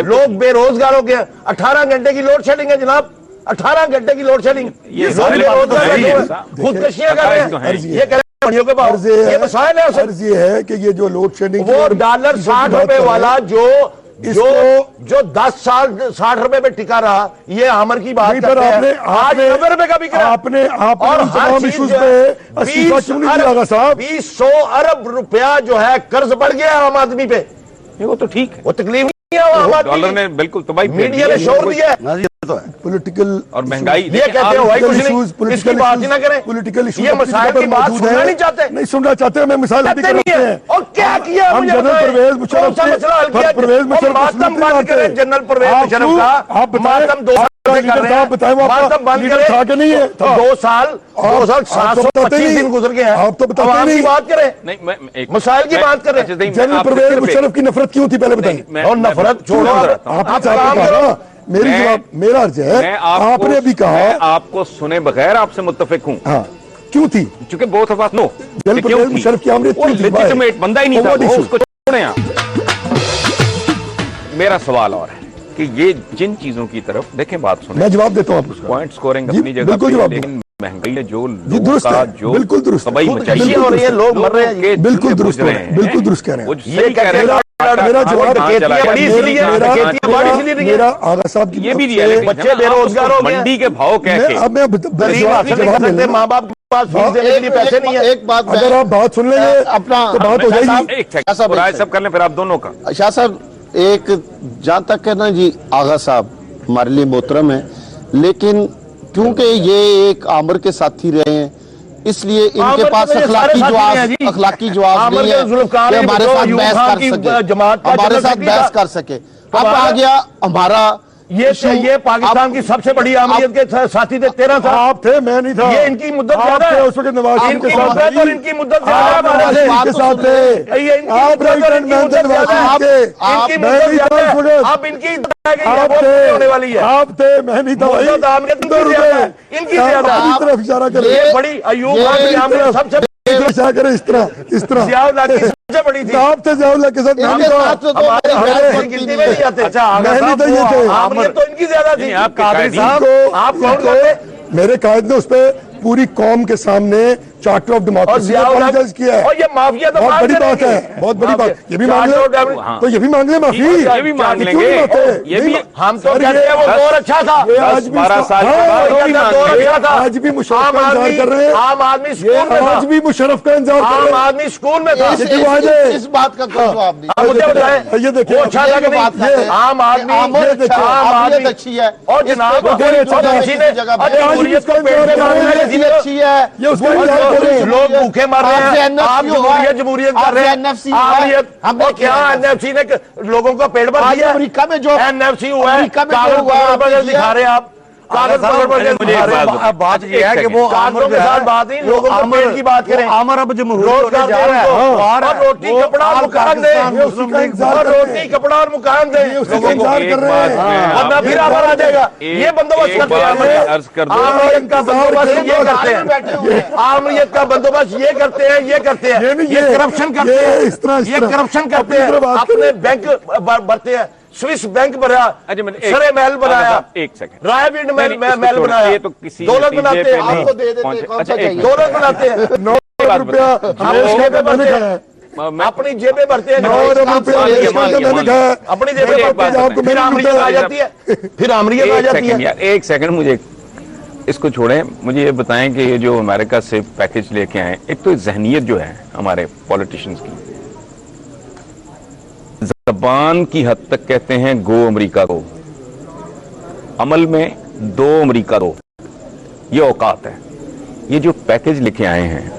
लोग बेरोजगार हो गए। 18 घंटे की लोड शेडिंग है जनाब, 18 घंटे की लोड शेडिंग। ये लोग सारी बात तो बेरोजगार सही है। बैठे हुए, खुदकशियां कर रहे तो है हैं। ही। ये कह रहे हैं मंडियों के भाव, ये मसाइल है। अर्ज ये है कि ये जो लोड शेडिंग, वो डॉलर 60 रुपए वाला जो 10 साल 60 रुपए पे टिका रहा, ये हमर की बात करते हैं। आज 90 रुपए का बिक रहा है। आपने और हर तमाम चीज इश्यूज जो पे है, इस्तीफा क्यों नहीं दिया होगा साहब? 20-100 अरब रुपया जो है कर्ज बढ़ गया आम आदमी पे। वो तो ठीक है, वो तकलीफ नहीं है आम आदमी डॉलर की। ने बिल्कुल तबाही फेर मीडिया दी ने है। शोर दिया है। पॉलिटिकल और महंगाई ये कहते हो भाई कुछ नहीं, इसकी बात ही ना करें। पॉलिटिकल इशू ये मसाइल की बात सुनना नहीं चाहते। नहीं सुनना चाहते, मैं मिसाल अभी कहते नहीं है। और क्या किया हम मुझे जनरल बताएं। परवेज मुशर्रफ कौन सा मसला हल किया? परवेज मुशर्रफ मातम बंद करें जनरल परवेज मुशर्रफ का। आप बताएं, मातम 2 साल से कर रहे हैं। बताएं, वो आपका मातम बंद लीडर था कि नहीं है? करें। 2 साल 725 दिन गुजर गए हैं। आप तो बताते आवाम की नहीं। बात करें, नहीं, मैं एक मसाइल की बात करें। अच्छा, नहीं, मैं जनरल आपसे परवेज सिर्फ एक- मुशर्रफ की नफरत क्यों थी पहले बताइए। और नफरत छोड़ो, आपने आप साहब काम ने करो। कहा, मेरी मैं- जवाब मेरा अर्ज है, मैं आपने भी कहा मैं आपको सुने बगैर आपसे मुत्तफिक हूं, हाँ क्यों थी? क्योंकि both of us know general Pervez Musharraf की आमरीत वो क्यों थी? लेजिटिमेट बंदा ही नहीं था, Forward वो issue। उसको छोड़ें आप। मेरा सवाल और है कि ये जिन चीजों की तरफ देखें, बात सुने, मैं जवाब देता हूँ आपको। पॉइंट स्कोरिंग जी, अपनी जगह बिल्कुल पे, जवाब लेकिन महंगाई ने जो जी, लोगों दुरुस्त का है, जो बिल्कुल दुरुस्त है। तबाही खुदकशी मचाई हो रही है, लोग मर रहे हैं। बिल्कुल दुरुस्त हो रहे हैं, बिल्कुल दुरुस्त कह रहे हैं। ये कह रहे हैं मेरा जवाब बड़ी इसलिए है, डकैतियां बड़ी इसलिए नहीं है। मेरा आगा साहब की ये भी तरफ दिया, से- लेकिन बच्चे जब आप बेरोजगार उसको हो गए। मंडी के भाव कह के अब मैं गरीब हासिल नहीं कर सकते, माँ बाप के पास फीस देने के लिए पैसे नहीं है। एक बात अगर आप बात सुन लेंगे अपना तो बात हो साहब, जाएगी। एक सेकंड, राय सब कर लें फिर आप दोनों का। शाह साहब, एक जहाँ तक है ना जी, आगा साहब हमारे लिए मोहतरम है, लेकिन क्योंकि ये एक आमर के साथी रहे हैं, इसलिए इनके आमर पास के मेरे अखलाकी सारे साथी हैं जवाब जी। अखलाकी जवाब आमर नहीं के है जुल्फकार कि हैं, हमारे जो साथ यूं बहस खान कर की सके, जमात का हमारे जनरल साथ सेक्रेटरी बहस था। कर सके। अब आ गया हमारा ये पाकिस्तान की सबसे बड़ी आमरीत के साथी थे 13 साल। आप थे, मैं नहीं था। ये इनकी मुद्दत आप ज्यादा थे है। उस वक्त नवाज शरीफ इनकी के साथ मुद्दत और इनकी मुद्दत ज्यादा है आप हमारे नवाज से। शरीफ के साथ थे। ये इनकी आप मुद्दत और राइट इनकी हैंड मुद्दत मैन थे ज्यादा नवाज है। शरीफ के। इनकी मैं मुद्दत नहीं था ज्यादा उस है। वक्त। अब इनकी है आप वो थे, होने वाली है। आप थे, मैं नहीं था भाई। मुद्दत आमरीत इनकी इधर ज्यादा है, उधर। इनकी आप ज्यादा है। अपनी तरफ इशारा कर रहे ये हैं। बड़ी अयूब खान की आमरीत सबसे इशारा करें इस तरह जियाउल्लाह की सबसे बड़ी थी। आप थे जियाउल्लाह के साथ, मैं इनके नहीं था। साथ तो हमारे हमारे हमारे बनती गिनती नहीं में है। नहीं आते। अच्छा मैं नहीं था, ये थे। आमरीत तो इनकी ज्यादा थी। नहीं, आपके कादरी कायदीन साहब, इनको- आप कौन इनको- करते? मेरे कायद ने उस पर पूरी कौम के सामने चार्टर ऑफ और डेमोक्रेसी जियाउल किया है। और ये माफिया तो बहुत बड़ी मांगते बात रहेंगे। है, बहुत बड़ी बात। ये भी मांग चार्टर ऑफ ले, डेमोक्रेसी- तो ये भी मांग ले माफी, ये भी मांग क्यों लेंगे। नहीं मानते? ये भी हम तो सर, कहते हैं वो ये- दौर अच्छा था। ये 10, आज भी 12 साल के हाँ, बाद वो वो भी कहता मांग दौर लेंगे। अच्छा था। आज भी मुशर्रफ आम का इंतजार आदमी- कर रहे हैं। आम आदमी ये स्कूल में आज था। भी मुशर्रफ का इंतजार कर आम रहे हैं। आदमी स्कूल में था। इस बात का कोई जवाब नहीं। आप मुझे बताएं, ये देखिए, वो अच्छा ये था जो कि बात नहीं? करते हैं, आम आदमी, आमद अच्छा है, आम आमदीयत आदमी अच्छी है। और जनाब इस पे कोई अच्छा था। किसी ने जगह और पे जमहूरियत को पेट पे मारने वाले आमदीयत जिले- अच्छी है। ये उसका वो इंतजार कर रहे हैं। लोग भूखे मर रहे आपसे हैं। NFC आप हुआ है। जमहूरियत कर रहे आपसे हैं। NFC हुआ है। आमरीत हमने और क्या किया है। एनएफसी ने लोगों का पेट भर आज दिया। अमेरिका में जो एनएफसी हुआ है, अमेरिका में जो कागज हुआ है, पकड़ पकड़ आपने दिखा रहे हैं आप। कागज पकड़ पकड़ मुझे एक दिखा रहे हैं। बात बताओ। बात ये है कि वो कागजों के साथ बात नहीं, लोगों के पेट की बात करें। आमर अब जमहूरी रोजगार होने दे जा रहा है। उनको। और और रोटी कपड़ा और मकान दे। ये उसी का इंतजार और कर रहे रोटी हैं। कपड़ा और मकान दे ये उसी का लोगों को। इंतजार कर रहे हैं। वरना फिर आमर आ जाएगा। ये बंदोबस्त करते हैं। अर्ज कर दो। आमरीत का बंदोबस्त ये करते बैठे हुए हैं। आमरीत का बंदोबस्त ये करते हैं, ये करते हैं। ये नहीं, ये करप्शन करते ये हैं। इस तरह- ये करप्शन करते अपनी हैं। तरफ बात अपने बैंक भरते हैं। स्विस बैंक बनाया, अच्छा, मैंने एक- सरे महल बनाया, एक सेकंड। रायविंड नहीं, महल इसको महल छोड़ो, बनाया। ये तो किसी दौलत नतीजे बनाते पे हैं। नहीं आपको दे देते, पहुंचे। कौन अच्छा, सा एक चाहिए? दौलत बनाते हैं। 9 बात रुपया बताओ। हमें जेबें मैंने भरते खाया है। मैं- अपनी जेबें भरते हैं। 9 रुपया मान लिया, देश मान का लिया, मैंने मान खाया है। अपनी मुझे जेबें एक भरते बात हैं। बताएं। फिर मैंने आमरीत लूटा आ है। जाती है। फिर आमरीत आ एक जाती सेकंड है। यार, एक सेकंड मुझे इसको छोड़ें। मुझे ये बताएं कि ये जो अमेरिका से पैकेज लेके आए, एक तो जहनियत जो है हमारे पॉलिटिशियंस की, जबान की हद तक कहते हैं गो अमेरिका को, अमल में दो अमेरिका दो, ये औकात है। ये जो पैकेज लेके आए हैं,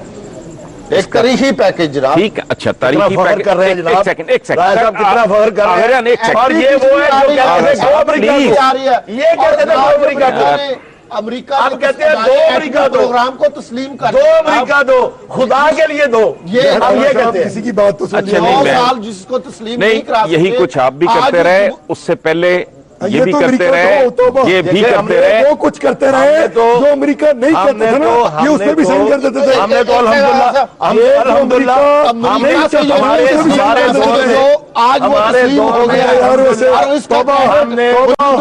एक तारीखी पैकेज जनाब। ठीक है, अच्छा तारीखी कितना फख्र पैकेज। कर रहे हैं एक जनाब। सेकंड, एक सेकंड। राय साहब कितना फख्र कर रहे हैं। आहिरान, एक सेकंड। और ये वो है जो कहते थे दो अमेरिका Please। को। आ रही है। ये कहते थे दो अमेरिका को। अमेरिका आप कहते हैं दो अमेरिका दो। प्रोग्राम को तस्लीम कर दो अमेरिका दो, खुदा के लिए दो। ये हम ये कहते हैं। किसी की बात तो सुन अच्छा, लो। नहीं, 9 मैं- साल जिसको तस्लीम नहीं, नहीं करा यही सकते, कुछ आप भी आज करते रहे, उस- उससे पहले ये ये भी तो करते अमेरिका रहे, तो ये भी देखिए, करते हमने रहे। वो कुछ करते रहे हमने तो- जो अमेरिका नहीं कहते थे ना, ये उसमें भी साइन कर देते थे। हमने तो अल्हम्दुलिल्लाह अमेरिका से जो हमारे हमारे दौर में जो आज वो हमारे तस्लीम दौर हो में गया यार है। वैसे और इसको हमने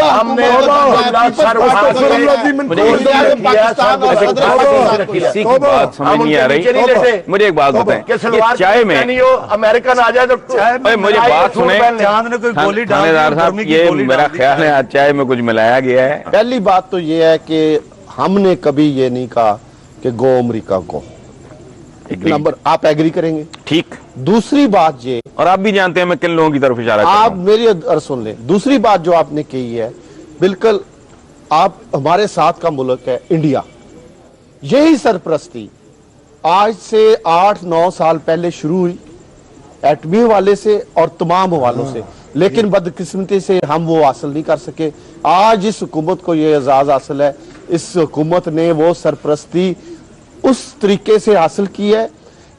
हमने सर उठा के किसी की बात समझ नहीं आ रही। मुझे एक बात बताएं, कि ये सलवार चाय में पहनी हो, अमेरिकन आ जाए तो अरे मुझे बात सुने, चांद ने कोई गोली डाल दी, थानेदार साहब, गर्मी की ये गोली मेरा डाल दी। ख्याल है आज चाय में कुछ मिलाया गया है। पहली बात तो ये है कि हमने कभी ये नहीं कहा कि गो अमेरिका को। एक नंबर, आप एग्री करेंगे। ठीक, दूसरी बात ये, और आप भी जानते हैं मैं किन लोगों की तरफ इशारा कर रहा आप हूं। मेरी अर्ज सुन लें। दूसरी बात जो आपने कही है, बिल्कुल आप हमारे साथ का मुल्क है इंडिया। यही सरपरस्ती आज से 8-9 साल पहले शुरू हुई एटमी हवाले से और तमाम हवालों से, लेकिन बदकिस्मती से हम वो हासिल नहीं कर सके। आज इस हुकूमत को ये एजाज हासिल है। इस हुकूमत ने वो सरपरस्ती उस तरीके से हासिल की है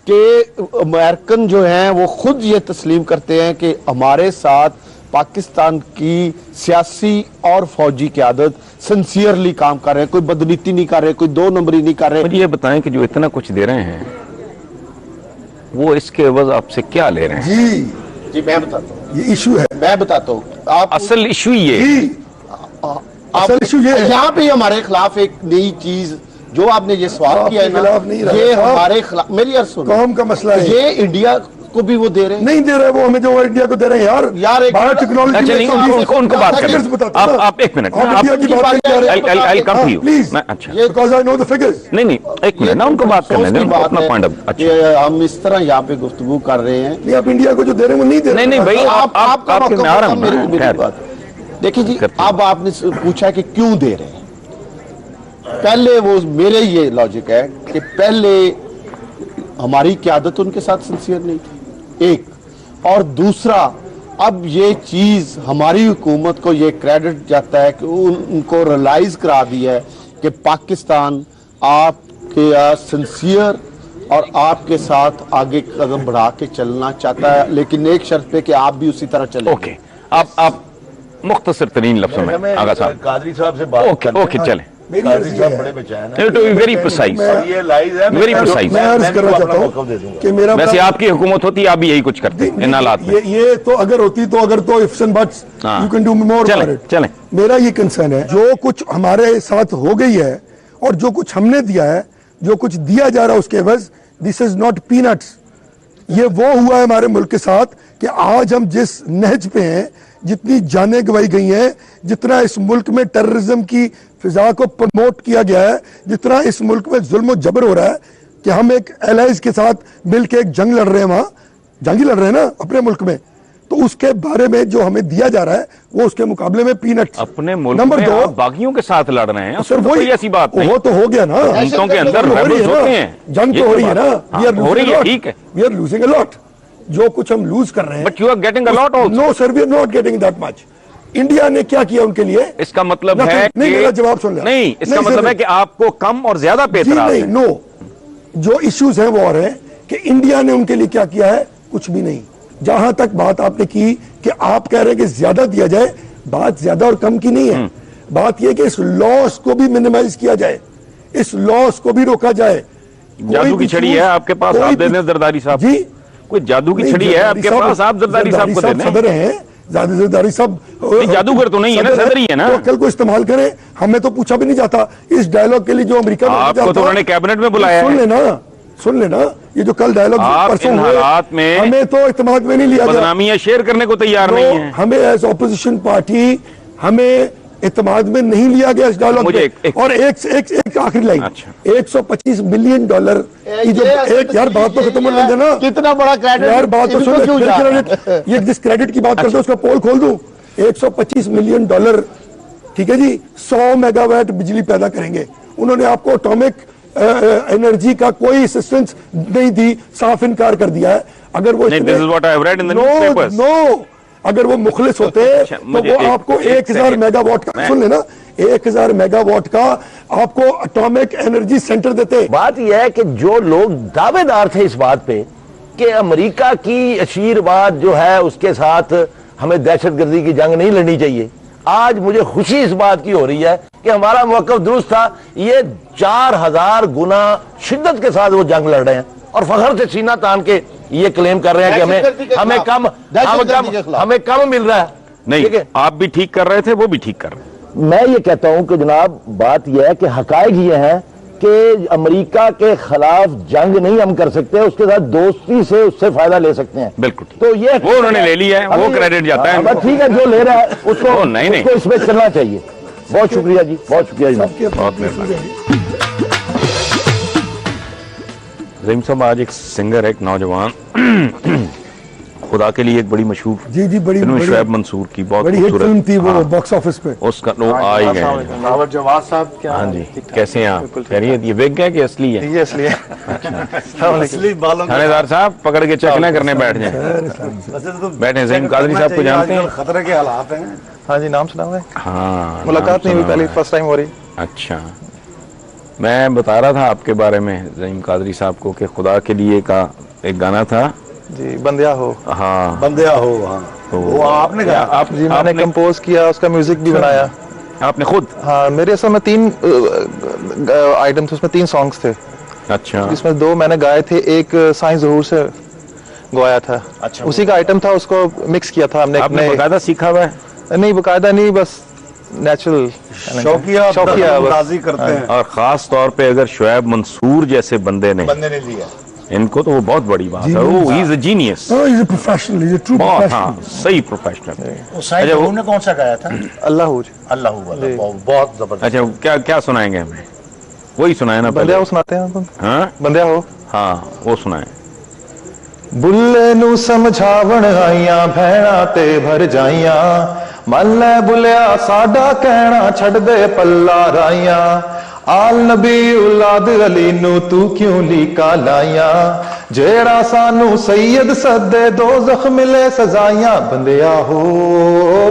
कि अमेरिकन जो हैं वो खुद ये तस्लीम करते हैं कि हमारे साथ पाकिस्तान की सियासी और फौजी क़यादत सिंसियरली काम कर रहे हैं, कोई बदनीति नहीं कर रहे, कोई दो नंबरी नहीं कर रहे। मुझे ये बताएं कि जो इतना कुछ दे रहे हैं वो इसके एवज आपसे क्या ले रहे हैं? जी जी मैं बताता हूँ, ये इशू है मैं बताता हूँ। आप असल इशू ये जी, असल इशू ये है। यहाँ पे हमारे खिलाफ एक नई चीज जो आपने ये सवाल आपके किया है खिलाफ नहीं ना, रहा ये साहब। हमारे खिलाफ, मेरी अर्ज सुनो, कौम का मसला है ये इंडिया को भी वो दे रहे हैं। नहीं दे रहे, वो हमें जो इंडिया को दे रहे हैं यार, एक भारत टेक्नोलॉजी अच्छा नहीं, उनको बात करें। आप एक मिनट, आप इंडिया की बात कर रहे हैं। I'll come to you। Please, अच्छा because I know the figures. नहीं नहीं, एक मिनट ना, उनको बात करने दें, बात अपना है पॉइंट ऑफ। कि अच्छा हम इस तरह यहाँ पे गुफ्तगू कर रहे हैं। नहीं, आप इंडिया को जो दे रहे हैं वो नहीं दे रहे। नहीं नहीं भाई, आपका आपके में आ रहा हूं मेरी मैं, मेरी खैर। बात। देखिए जी, करते हैं। अब आपने पूछा कि क्यों दे रहे हैं। पहले वो मेरे ये लॉजिक है कि पहले हमारी क़यादत उनके साथ सिंसियर नहीं थी, एक, और दूसरा अब ये चीज हमारी हुकूमत को ये क्रेडिट जाता है कि उनको रियलाइज करा दिया है कि पाकिस्तान आपके सिंसियर और आपके साथ आगे कदम बढ़ा के चलना चाहता है, लेकिन एक शर्त पे कि आप भी उसी तरह चलें। ओके, आप मुख्तसर तरीन लफ्जों में आगा साहब। कादरी साहब से बात ओके ओके, चलें। मेरी कादरी अर्जी साहब है, बड़े बेचैन हैं। To very precise. और ये लाइव है, Very precise। मैं अर्ज मैं करना इनको चाहता अपना मौका दे हूँ दूंगा। कि मेरा वैसे आपकी हुकूमत होती आप भी यही कुछ करते इन हालात में। ये तो अगर होती तो अगर तो इफ्स एंड बट्स, हाँ। यू कैन डू मोर चलें, फॉर इट। चलें। मेरा ये कंसर्न है, जो कुछ हमारे साथ हो गई है और जो कुछ हमने दिया है जो कुछ दिया जा रहा है उसके एवज, दिस इज नॉट पीनट्स। ये वो हुआ है हमारे मुल्क के साथ कि आज हम जिस नहज पे हैं, जितनी जानें गंवाई गई हैं, जितना इस मुल्क में टेररिज्म की फिजा को प्रमोट किया गया है, जितना इस मुल्क में जुल्म और जबर हो रहा है कि हम एक एलाइज के साथ मिलकर एक जंग लड़ रहे हैं, वहां जंग ही लड़ रहे हैं ना अपने मुल्क में, तो उसके बारे में जो हमें दिया जा रहा है वो उसके मुकाबले में पीनट। अपने मुल्क नंबर में 2 आप बागियों के साथ लड़ रहे हैं, सर कोई ऐसी बात नहीं। वो तो हो गया ना, उनके के अंदर हो रही रेबल्स है होते ना, हैं, जंग तो हो रही है ना, हो रही है, ठीक है, we are losing a lot. जो कुछ हम लूज कर रहे हैं, but you are getting a lot also. No sir, we are not getting that much. India ने क्या किया उनके लिए? इसका मतलब Nothing। है नहीं, कि मेरा जवाब सुन ले। नहीं, इसका नहीं, मतलब सर, है कि आपको कम और ज्यादा पे जी एतराज नहीं, है। नो, जो इश्यूज हैं वो और हैं कि इंडिया ने उनके लिए क्या किया है, कुछ भी नहीं। जहां तक बात आपने की कि आप कह रहे हैं कि ज्यादा दिया जाए, बात ज्यादा और कम की नहीं है, बात यह कि इस लॉस को भी मिनिमाइज किया जाए, इस लॉस को भी रोका जाए। जादू की छड़ी है आपके पास, आप दे दें जरदारी साहब जी, कोई जादू की नहीं, छड़ी है आपके पास, आप जरदारी साहब को दे दें। सदर हैं, जरदारी साहब जादूगर तो नहीं है ना, सदर ही है ना। तो अक्ल को इस्तेमाल करें, हमें तो पूछा भी नहीं जाता। इस डायलॉग के लिए जो अमेरिका में आपको तो उन्होंने कैबिनेट में बुलाया है। सुन लेना, ये जो कल डायलॉग आप इन हालात में हमें तो इत्तेमाद में नहीं लिया गया, बदनामियां शेयर करने को तैयार नहीं है। हमें एज ऑपोजिशन पार्टी हमें इत्तेमाद में नहीं लिया गया इस डायलॉग पे। और एक आखिरी लाइन, अच्छा। $125 मिलियन की जो एक, यार बात तो खत्म होने देना, कितना बड़ा क्रेडिट, यार बात तो सुन, क्यों जा रहा है? क्रेडिट, ये जिस क्रेडिट की बात करते हैं उसका पोल खोल दूं। $125 मिलियन, ठीक है जी, 100 मेगावाट बिजली पैदा करेंगे। उन्होंने आपको एटॉमिक एनर्जी का कोई असिस्टेंस नहीं दी, साफ इनकार कर दिया है। अगर वो नो, अगर वो मुखलिस होते तो वो आपको 1000 मेगावाट का, सुन लेना, 1000 मेगावाट का आपको एटॉमिक एनर्जी सेंटर देते। बात यह है कि जो लोग दावेदार थे इस बात पे कि अमेरिका की आशीर्वाद जो है उसके साथ हमें दहशतगर्दी की जंग नहीं लड़नी चाहिए, आज मुझे खुशी इस बात की हो रही है कि हमारा मौक़िफ़ दुरुस्त था। ये 4000 गुना शिद्दत के साथ वो जंग लड़ रहे हैं और फखर से सीना तान के ये क्लेम कर रहे हैं कि हमें कम मिल रहा है। नहीं, आप भी ठीक कर रहे थे, वो भी ठीक कर रहे हैं। मैं ये कहता हूं कि जनाब बात यह है कि हकायक ये है कि अमेरिका के खिलाफ जंग नहीं हम कर सकते, उसके साथ दोस्ती से उससे फायदा ले सकते हैं। बिल्कुल, तो ये वो उन्होंने ले लिया है, वो क्रेडिट जाता है। ठीक है, जो ले रहा है उसको नहीं, उसको इसमें चलना चाहिए। बहुत शुक्रिया जी, बहुत शुक्रिया जी। रहीम साहब, आज एक सिंगर है, एक नौजवान, खुदा के लिए एक बड़ी मशहूर जी बड़ी शोएब मंसूर की बहुत बड़ी हिट फिल्म थी वो, हाँ, बॉक्स ऑफिस पे उसका लोग आ ही गए। जवाब साहब क्या? हाँ जी, कैसे हैं आप? खैरियत? ये वेग है कि असली है? ये असली है। असली बालों का थानेदार साहब पकड़ के चेक ना करने बैठ जाए। बैठे, ज़हीम कादरी साहब को जानते हैं? खतरे के हालात हैं। हाँ जी, नाम सुना हुआ है? हाँ, मुलाकात नहीं हुई, पहली फर्स्ट टाइम हो रही। अच्छा, मैं बता रहा था आपके बारे में ज़हीम कादरी साहब को कि खुदा के लिए का एक गाना था जी, बंदिया हो। हाँ, बंदिया हो। हाँ, तो वो आपने गाया? आप जी, मैंने कंपोज किया, उसका म्यूजिक भी बनाया आपने खुद? हाँ, मेरे असल में 3 आइटम थे, उसमें 3 सॉन्ग्स थे। अच्छा, जिसमें 2 मैंने गाए थे, एक साइंस ज़हूर से गवाया था। अच्छा, उसी का आइटम था, उसको मिक्स किया था हमने। आपने बकायदा सीखा हुआ है? नहीं, बकायदा नहीं, बस नेचुरल शौकिया अंदाजी करते हैं। और खास तौर पे अगर शोएब मंसूर जैसे बंदे ने लिया इनको, तो वो बहुत बड़ी बात है। वो he is a genius, professional, ये ट्रू बहुत, प्रोफेशनल। हाँ, सही प्रोफेशनल। अच्छा, वो कौन सा गाया था? अल्लाह बहुत जबरदस्त। अच्छा, क्या क्या सुनाएंगे हमें? वही सुनाए ना बंदिया पहले। हो सुनाते हैं आप? हाँ, बंदिया हो। हाँ, वो सुनाए। बुल्ले नू समझावण आईयां भैणा ते भर जाइयां, मन ले बुलिया साडा कहना छड़ दे पल्ला राइयां, आल नबी औलाद अली नू तू क्यों लीका लाइयां, जेड़ा सानू सैयद सदे दोज़ख मिले सजाइयां, बंदिया हो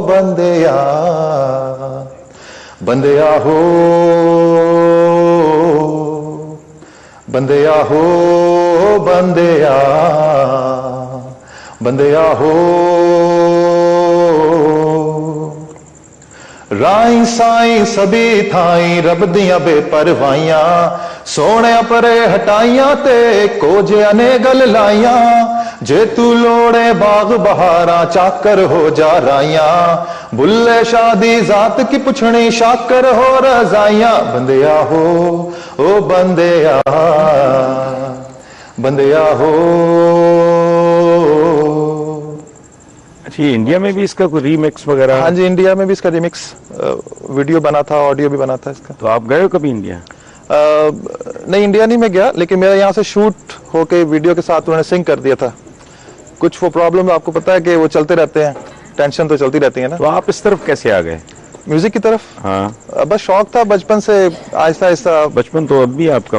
बंदिया, बंदिया हो बंदिया हो बंदिया, बंदिया हो राई साई सभी थाई रब दियां बेपरवाइयां, सोने परे हटाइयां ते कोजिया ने गल लाइयां, जे तू लोड़े बाग बहारा चाकर हो जा राइयां, बुल्ले शादी जात की पुछनी शाकर हो रजाइयां, बंदिया हो ओ बंदेया बंदेया हो। अच्छा, ये इंडिया में भी इसका कोई रीमिक्स वगैरह? हाँ जी, इंडिया में भी इसका रिमिक्स वीडियो बना था, ऑडियो भी बना था इसका। तो आप गए हो कभी इंडिया? नहीं, इंडिया नहीं मैं गया, लेकिन मेरा यहाँ से शूट होके वीडियो के साथ उन्होंने सिंक कर दिया था। कुछ वो प्रॉब्लम आपको पता है कि वो चलते रहते हैं, टेंशन तो चलती रहती है ना। तो आप इस तरफ कैसे आ गए म्यूजिक की तरफ? हाँ, बस शौक था बचपन से, आहिस्ता आहिस्ता। बचपन तो अब भी आपका।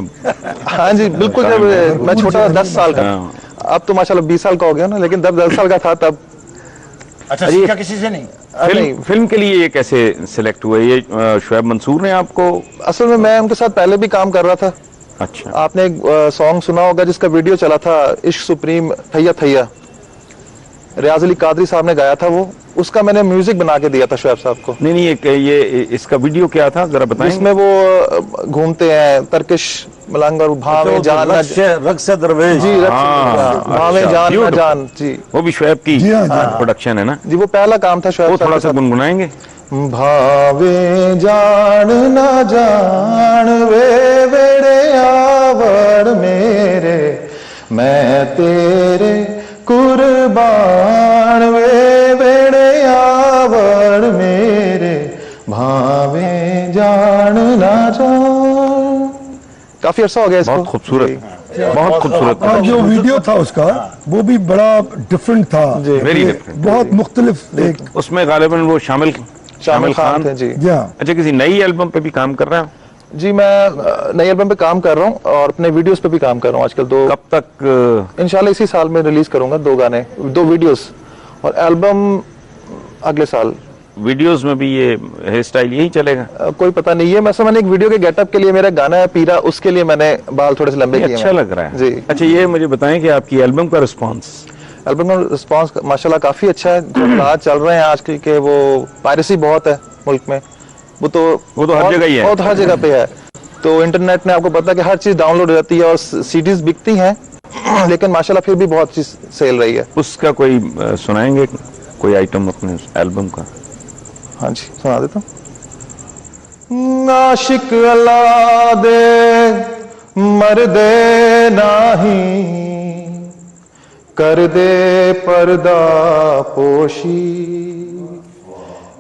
हाँ जी बिल्कुल, जब मैं छोटा था 10 साल का, अब तो माशाल्लाह 20 साल का हो गया ना, लेकिन जब 10 साल का था तब। अच्छा, सीखा किसी से नहीं? फिल्म के लिए ये कैसे सिलेक्ट हुए? ये शुएब मंसूर ने आपको? असल में मैं उनके साथ पहले भी काम कर रहा था। अच्छा। आपने एक सॉन्ग सुना होगा जिसका वीडियो चला था, इश्क सुप्रीम थैया थैया, रियाज अली कादरी साहब ने गाया था वो, उसका मैंने म्यूजिक बना के दिया था शुएब साहब को। नहीं, ये इसका वीडियो क्या था, जरा बताएं। इसमें वो घूमते हैं तरकिश मलंग और भावे जान ना रक्स दरवेश जी, भावे जान ना जान जी, वो भी शुएब की प्रोडक्शन है ना जी। वो पहला काम था शुएब वो साहब थोड़ा के सा गुनगुनाएंगे? भावे जान ना जान वे वेड़े आवड़ मेरे, मैं तेरे कुर्बान वे वेड़े आवड़ मेरे, भावे जान ना जान। काफी अरसा हो गया इसको। बहुत खूबसूरत, बहुत खूबसूरत। और जो वीडियो था उसका वो भी बड़ा डिफरेंट था, वेरी डिफरेंट, बहुत मुख्तलिफ। एक उसमें गालिबन वो शामिल खान थे जी। अच्छा, किसी नई एल्बम पे भी काम कर रहे हैं? जी, मैं नई एल्बम पे काम कर रहा हूँ और अपने वीडियोस पे भी काम कर रहा हूँ आजकल। कब तक? इंशाल्लाह इसी साल में रिलीज करूंगा 2 गाने, 2 वीडियोस, और एल्बम अगले साल। वीडियोस में भी ये हेयर स्टाइल यही चलेगा? कोई पता नहीं, ये मैंने एक वीडियो के गेटअप के लिए, मेरा गाना है पीरा, उसके लिए मैंने बाल थोड़े से लंबे किए। अच्छा लग रहा है जी। अच्छा, ये मुझे बताएं कि आपकी एल्बम का रिस्पांस? एल्बम का रिस्पांस माशाल्लाह काफी अच्छा है। जो हालात चल रहे हैं आजकल के, वो पायरेसी बहुत है मुल्क में, वो तो हर जगह ही है, बहुत हर जगह पे है। तो इंटरनेट में आपको पता है कि हर चीज डाउनलोड हो जाती है और सीडीज बिकती हैं, लेकिन माशाल्लाह फिर भी बहुत चीज सेल रही है। उसका कोई सुनाएंगे कोई आइटम अपने एल्बम का? हाँ जी, सुना देता हूँ। आशिक अल्लाह दे मर्दे नाही, कर दे पर्दा पोशी,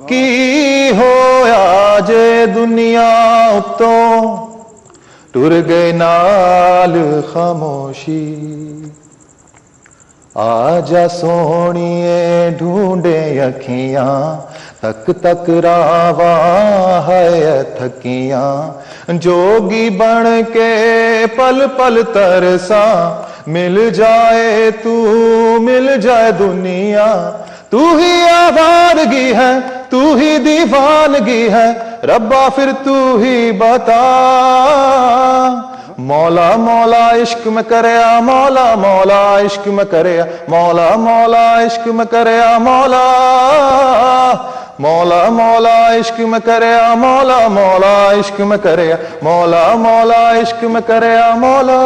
की होया जे दुनिया उत्तों टुर गए नाल खामोशी, आजा सोनिए ढूंढे अखियां तक तक रावा है थकियां, जोगी बन के पल पल तरसा, मिल जाए तू मिल जाए दुनिया, तू ही आवारगी है तू ही दीवानगी है, रब्बा फिर तू ही बता, मौला मौला इश्क में करया मौला मौला इश्क में करया मौला मौला इश्क में करया मौला, मौला मौला इश्क में करया मौला मौला इश्क में करया मौला मौला इश्क में करया मौला।